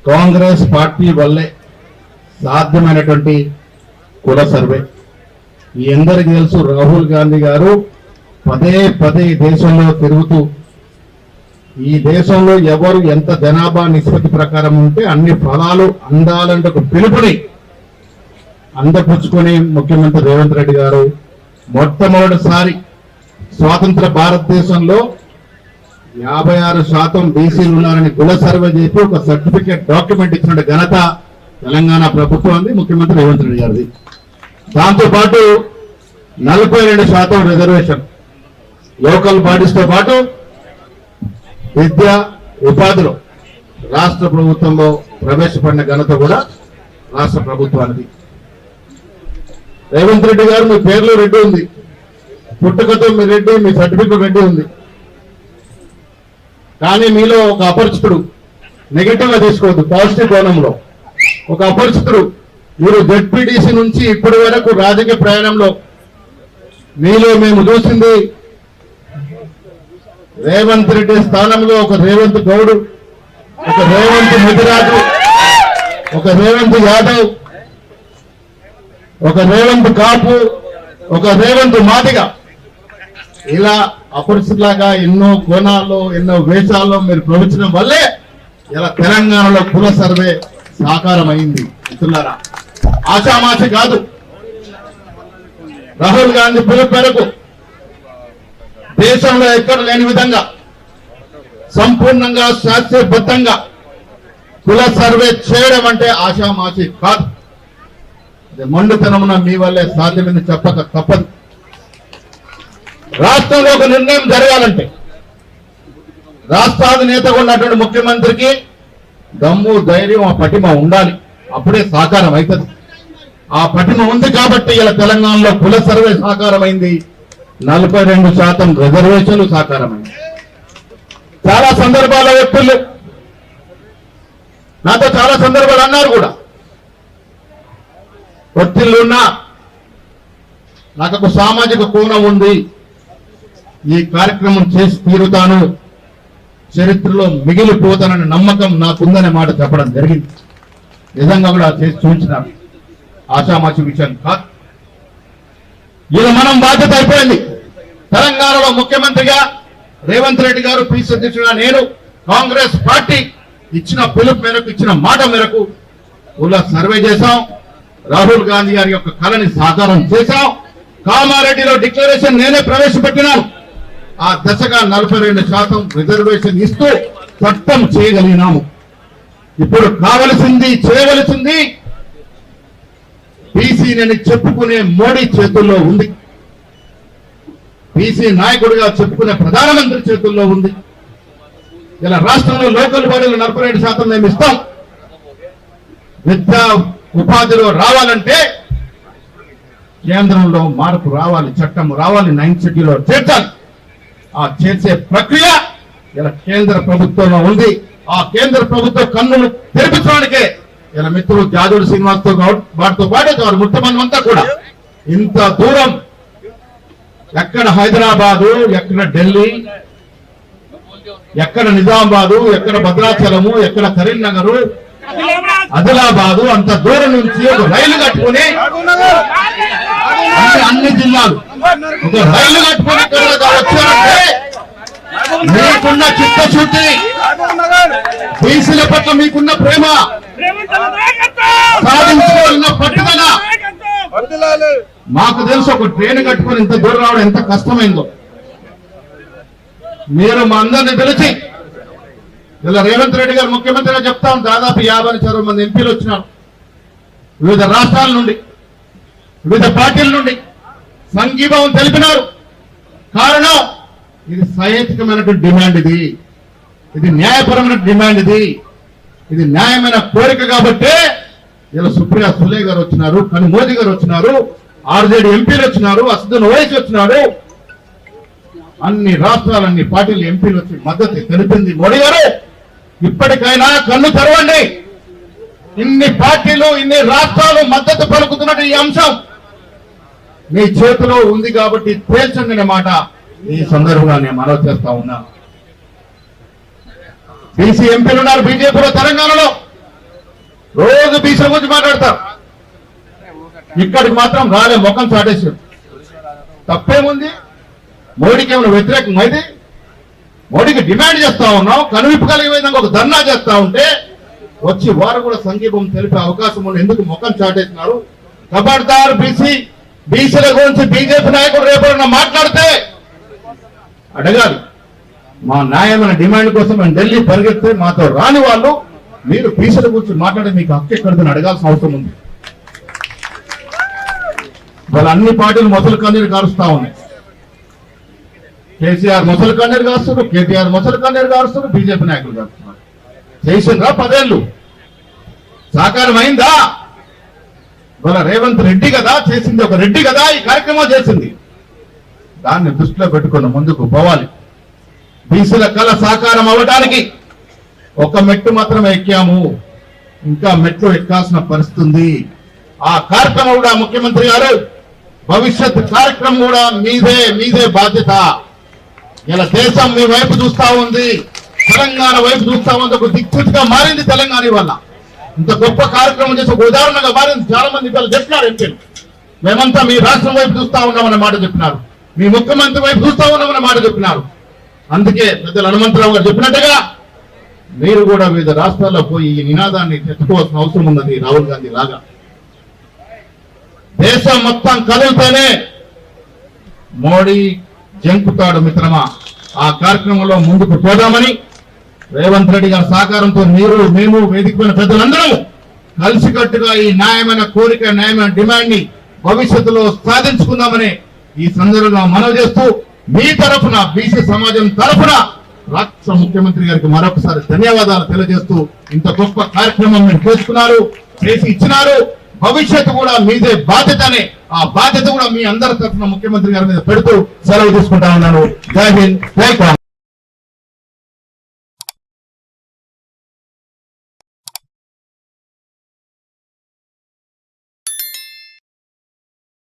Congress party వల్లే సాధ్యమైనటువంటి కుల survey. మీ అందరికీ తెలుసు, రాహుల్ గాంధీ గారు పదే పదే దేశంలో తిరుగుతూ ఈ దేశంలో ఎవరు ఎంత జనాభా నిష్పత్తి ప్రకారం ఉంటే అన్ని ఫలాలు అందాలంటే ఒక పిలుపుని అందపుచ్చుకొని ముఖ్యమంత్రి రేవంత్ రెడ్డి గారు మొట్టమొదటిసారి స్వాతంత్ర భారతదేశంలో 56% బీసీలు ఉన్నారని కుల సర్వే చేసి ఒక సర్టిఫికేట్ డాక్యుమెంట్ ఇచ్చిన ఘనత తెలంగాణ ప్రభుత్వాన్ని, ముఖ్యమంత్రి రేవంత్ రెడ్డి గారిది. దాంతోపాటు 42% రిజర్వేషన్ లోకల్ బాడీస్ తో పాటు విద్య ఉపాధిలో రాష్ట్ర ప్రభుత్వంలో ప్రవేశపడిన ఘనత కూడా రాష్ట్ర ప్రభుత్వానికి. రేవంత్ రెడ్డి గారు మీ పేర్లో రెడ్డి ఉంది, పుట్టుకతో మీ రెడ్డి, మీ సర్టిఫికెట్ రెడ్డి ఉంది. కానీ మీలో ఒక అపరిచితుడు, నెగటివ్ గా తీసుకోవద్దు, పాజిటివ్ కోణంలో ఒక అపరిచితుడు, మీరు జెడ్పీటీసీ నుంచి ఇప్పటి వరకు రాజకీయ ప్రయాణంలో మీలో మేము చూసింది రేవంత్ రెడ్డి స్థానంలో ఒక రేవంత్ గౌడ్, ఒక రేవంత్ ముదిరాజు, ఒక రేవంత్ యాదవ్, ఒక రేవంత్ కాపు, ఒక రేవంత్ మాదిగ, ఇలా అపరిచితులాగా ఎన్నో కోణాల్లో ఎన్నో వేషాల్లో మీరు ప్రవచించడం వల్లే ఇలా తెలంగాణలో కుల సర్వే సాకారం అయింది. మిత్రులారా, ఆషామాషి కాదు. రాహుల్ గాంధీ పిలుపు మేరకు దేశంలో ఎక్కడ లేని విధంగా సంపూర్ణంగా శాస్త్రీయబద్ధంగా కుల సర్వే చేయడం అంటే ఆషామాషి కాదు. మొండితనమున మీ వల్లే సాధ్యమని చెప్పక తప్పదు. రాష్ట్రంలో ఒక నిర్ణయం జరగాలంటే రాష్ట్రాధినేతగా ఉన్నటువంటి ముఖ్యమంత్రికి దమ్ము, ధైర్యం, ఆ పటిమ ఉండాలి. అప్పుడే సాకారం అవుతుంది. ఆ పటిమ ఉంది కాబట్టి ఇలా తెలంగాణలో కుల సర్వే సాకారమైంది. 42% రిజర్వేషన్లు సాకారమైంది. చాలా సందర్భాల వ్యక్తులు నాతో చాలా సందర్భాలు అన్నారు కూడా, ఒత్తిళ్లున్నా నాకు ఒక సామాజిక కోణం ఉంది, ఈ కార్యక్రమం చేసి తీరుతాను, చరిత్రలో మిగిలిపోతాననే నమ్మకం నాకుందనే మాట చెప్పడం జరిగింది. నిజంగా కూడా చేసి చూపించినారు. ఆషామాషి విషయం కాదు. ఇలా మనం బాధ్యత అయిపోయింది. తెలంగాణలో ముఖ్యమంత్రిగా రేవంత్ రెడ్డి గారు, పీసీ అధ్యక్షుడుగా నేను, కాంగ్రెస్ పార్టీ ఇచ్చిన పిలుపు మేరకు, ఇచ్చిన మాట మేరకు కుల సర్వే చేశాం. రాహుల్ గాంధీ గారి యొక్క కళని సాకారం చేశాం. కామారెడ్డిలో డిక్లరేషన్ నేనే ప్రవేశపెట్టినాను. ఆ దశగా 42% రిజర్వేషన్ ఇస్తూ చట్టం చేయగలిగినాము. ఇప్పుడు కావలసింది, చేయవలసింది బీసీని చెప్పుకునే మోడీ చేతుల్లో ఉంది. బీసీ నాయకుడిగా చెప్పుకునే ప్రధానమంత్రి చేతుల్లో ఉంది. ఇలా రాష్ట్రంలో లోకల్ బాడీలు 42% మేము ఇస్తాం. విద్యా ఉపాధిలో రావాలంటే కేంద్రంలో మార్పు రావాలి, చట్టం రావాలి, 9th షెడ్యూల్లో చేర్చాలి. ఆ చేర్చే ప్రక్రియ ఇలా కేంద్ర ప్రభుత్వంలో ఉంది. ఆ కేంద్ర ప్రభుత్వ కన్నులు తెరిపించడానికే ఇలా మిత్రులు జాదూడు శ్రీనివాస్తో వాటితో పాటు వారు ముఖ్యమంత్రి అంతా కూడా ఇంత దూరం, ఎక్కడ హైదరాబాదు, ఎక్కడ ఢిల్లీ, ఎక్కడ నిజామాబాదు, ఎక్కడ భద్రాచలము, ఎక్కడ కరీంనగరు, ఆదిలాబాదు, అంత దూరం నుంచి ఒక రైలు కట్టుకుని అన్ని జిల్లాలు ఒక రైలు కట్టుకుని వచ్చారంటే మీకున్న చిత్తశుద్ధి, బీసీల పట్ల మీకున్న ప్రేమ, సాధించుకోవాలన్న పట్టుదల మాకు తెలుసు. ఒక ట్రైన్ కట్టుకుని ఇంత దూరం రావడం ఎంత కష్టమైందో. మీరు మా అందరిని పిలిచి ఇలా రేవంత్ రెడ్డి గారు ముఖ్యమంత్రిగా చెప్తాం, దాదాపు 50 మంది ఎంపీలు వచ్చినారు. వివిధ రాష్ట్రాల నుండి, వివిధ పార్టీల నుండి సంఘీభావం తెలిపినారు. కారణం, ఇది సహేతుకమైనటువంటి డిమాండ్, ఇది న్యాయపరమైన డిమాండ్, ఇది న్యాయమైన కోరిక. కాబట్టి ఇలా సుప్రియా సులే గారు వచ్చినారు, కను మోదీ గారు వచ్చినారు, ఆర్జేడీ ఎంపీలు వచ్చినారు, అసదుద్దీన్ ఓవైసీ వచ్చినారు. అన్ని రాష్ట్రాలు, అన్ని పార్టీలు ఎంపీలు వచ్చి మద్దతు తెలిపింది. మోడీ గారు ఇప్పటికైనా కన్ను తెరవండి. ఇన్ని పార్టీలు, ఇన్ని రాష్ట్రాలు మద్దతు పలుకుతున్నట్టు ఈ అంశం మీ చేతిలో ఉంది కాబట్టి తేల్చండి అనే మాట ఈ సందర్భంగా నేను మనవి చేస్తా ఉన్నా. బీసీ ఎంపీలు ఉన్నారు బీజేపీలో తెలంగాణలో. బీసీల గురించి మాట్లాడతారు. ఇక్కడికి మాత్రం రాలే ముఖం చాటేశారు. తప్పేముంది? మోడీకి ఏమైనా వ్యతిరేకం అయితే మోడీకి డిమాండ్ చేస్తా ఉన్నాం, కనువిప్పు కలిగే విధంగా ఒక ధర్నా చేస్తా ఉంటే వచ్చి వారు కూడా సంఘీభం తెలిపే అవకాశం ఉంది. ఎందుకు ముఖం చాటేస్తున్నారు? ఖబర్దార్ బీసీల గురించి బీజేపీ నాయకుడు రేపన్నా మాట్లాడితే అడగాలి. మా న్యాయమైన డిమాండ్ కోసం మేము ఢిల్లీ పరిగెత్తే మాతో రాని వాళ్ళు మీరు బీసీల గురించి మాట్లాడే మీకు హక్కు ఎక్కడిదని అడగాల్సిన అవసరం ఉంది. వాళ్ళ అన్ని పార్టీలు మొసలు కన్నీరు కారుస్తా ఉన్నాయి. కేసీఆర్ మొసలు కన్నీరు కారుస్తారు, కేటీఆర్ మొసలు కన్నీరు కారుస్తారు, బీజేపీ నాయకులు కారుస్తున్నారు. చేసిండ్రా 10 ఏళ్ళు? సాకారం అయిందా? వాళ్ళ రేవంత్ రెడ్డి కదా చేసింది, ఒక రెడ్డి కదా ఈ కార్యక్రమం చేసింది. దాన్ని దృష్టిలో పెట్టుకుని ముందుకు పోవాలి. బీసీల కళ సాకారం అవ్వడానికి ఒక మెట్టు మాత్రమే ఎక్కాము, ఇంకా మెట్లు ఎక్కాల్సిన పరిస్థితి ఉంది. ఆ కార్యక్రమం కూడా ముఖ్యమంత్రి గారు భవిష్యత్ కార్యక్రమం కూడా మీదే బాధ్యత. ఇలా దేశం మీ వైపు చూస్తా ఉంది, తెలంగాణ వైపు చూస్తా ఉంది. ఒక దిక్సూచిగా మారింది తెలంగాణ వల్ల. ఇంత గొప్ప కార్యక్రమం చేసి ఒక ఉదాహరణగా మారింది. చాలా మంది ఇవాళ చెప్పినారు ఎంపీలు, మేమంతా మీ రాష్ట్రం వైపు చూస్తా ఉన్నామన్న మాట చెప్పినారు, మీ ముఖ్యమంత్రి వైపు చూస్తా ఉన్నామన్న మాట చెప్పినారు. అందుకే పెద్దలు హనుమంతరావు గారు చెప్పినట్టుగా మీరు కూడా వివిధ రాష్ట్రాల్లో పోయి ఈ నినాదాన్ని తెచ్చుకోవాల్సిన అవసరం ఉన్నది. రాహుల్ గాంధీ లాగా దేశం మొత్తం కదిలితేనే మోడీ జంకుతాడు. మిత్రమా, ఆ కార్యక్రమంలో ముందుకు పోదామని రేవంత్ రెడ్డి గారి సహకారంతో మేము వేదికమైన పెద్దలందరూ కలిసికట్టుగా ఈ న్యాయమైన కోరిక, న్యాయమైన డిమాండ్ ని భవిష్యత్తులో సాధించుకుందామని ఈ సందర్భంగా మనవి చేస్తూ మీ తరఫున బీసీ సమాజం తరఫున రాష్ట్ర ముఖ్యమంత్రి గారికి మరొకసారి ధన్యవాదాలు తెలియజేస్తూ ఇంత గొప్ప కార్యక్రమం మీరు చేసుకున్నారు, చేసి ఇచ్చినారు. భవిష్యత్తు కూడా మీదే బాధ్యత అని, ఆ బాధ్యత కూడా మీ అందరి తరఫున ముఖ్యమంత్రి గారి మీద పెడుతూ సెలవు తీసుకుంటా ఉన్నాను. జై హింద్, జై కాంగ్రెస్.